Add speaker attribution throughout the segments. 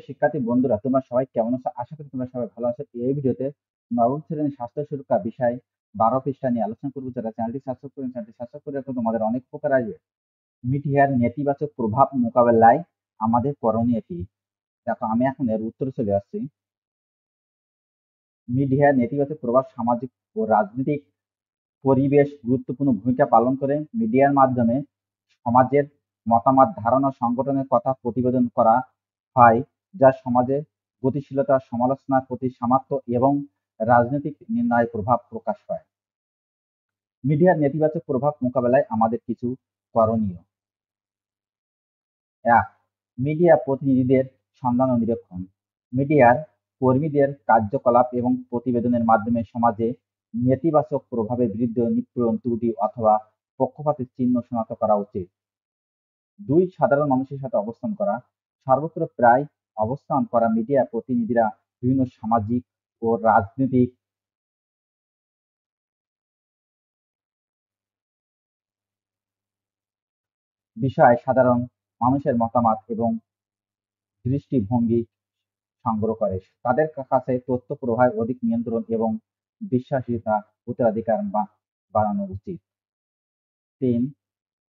Speaker 1: শিক্ষার্থী বন্ধুরা, তোমরা সবাই কেমন আছো? আশা করি তোমরা সবাই ভালো আছো। এই ভিডিওতে নবম শ্রেণীর স্বাস্থ্য সুরক্ষা বিষয় 12 পৃষ্ঠা নিয়ে আলোচনা করবো। যারা চ্যানেলটি সাবস্ক্রাইব করেন, চ্যানেলটি সাবস্ক্রাইব করে রাখো, তোমাদের অনেক উপকার আসবে। মিডিয়ার নেতিবাচক প্রভাব মোকাবেলায় আমাদের করণীয় কি? দেখো, আমি এখন এর উত্তরে চলে আসছি। মিডিয়ার নেতিবাচক প্রভাব সামাজিক ও রাজনৈতিক পরিবেশ গুরুত্বপূর্ণ ভূমিকা পালন করে। মিডিয়ার মাধ্যমে সমাজের মতামত, ধারণা, সংগঠনের কথা প্রতিবেদন করা হয়, যা সমাজে গতিশীলতা, সমালোচনার প্রতি সামর্থ্য এবং রাজনৈতিক নির্ণয়ে প্রভাব প্রকাশ পায়। মিডিয়ার নেতিবাচক প্রভাব মোকাবেলায় আমাদের কিছু করণীয়: ১. মিডিয়া প্রতিনিধিদের সম্মান ও নিরীক্ষণ। মিডিয়ার কর্মীদের কার্যকলাপ এবং প্রতিবেদনের মাধ্যমে সমাজে নেতিবাচক প্রভাবের বিরুদ্ধে নিপীড়ন, ত্রুটি অথবা পক্ষপাতের চিহ্ন শনাক্ত করা উচিত। ২. সাধারণ মানুষের সাথে অবস্থান করা। সর্বত্র প্রায় অবস্থান করা মিডিয়া প্রতিনিধিরা বিভিন্ন সামাজিক ও রাজনৈতিক বিষয়ে সাধারণ মানুষের মতামত এবং দৃষ্টিভঙ্গি সংগ্রহ করে। তাদের কাছে তথ্য প্রবাহের অধিক নিয়ন্ত্রণ এবং বিশ্বাসযোগ্যতা উত্তরাধিকার বাড়ানো উচিত। ৩.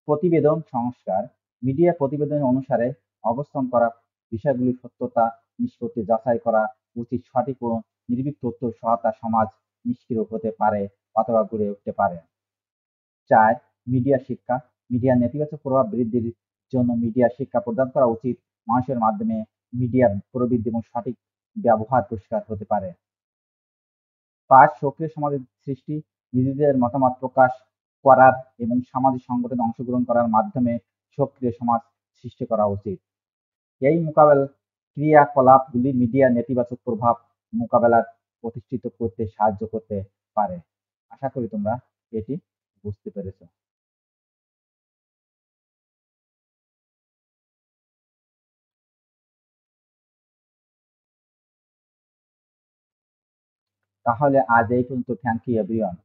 Speaker 1: প্রতিবেদন সংস্কার। মিডিয়া প্রতিবেদন অনুসারে অবস্থান করা বিষয়গুলির সত্যতা নিষ্পত্তি যাচাই করা উচিত। সঠিক ও নির্ভীক তথ্য সহায়তা সমাজ নিষ্ক্রিয় হতে পারে অথবা গড়ে উঠতে পারে। ৪. মিডিয়া শিক্ষা। মিডিয়ার নেতিবাচক প্রভাব বৃদ্ধির জন্য মিডিয়া শিক্ষা প্রদান করা উচিত। মানুষের মাধ্যমে মিডিয়া প্রবৃদ্ধি এবং সঠিক ব্যবহার পরিষ্কার হতে পারে। ৫. সক্রিয় সমাজের সৃষ্টি। নিজেদের মতামত প্রকাশ করার এবং সামাজিক সংগঠনে অংশগ্রহণ করার মাধ্যমে সক্রিয় সমাজ সৃষ্টি করা উচিত। এই ক্রিয়াকলাপগুলি মিডিয়ার নেতিবাচক প্রভাব মোকাবেলার প্রতিষ্ঠিত করতে সাহায্য করতে পারে। আশা করি তোমরা এটি বুঝতে পেরেছ। তাহলে আজ এই পর্যন্ত। Thank you everyone.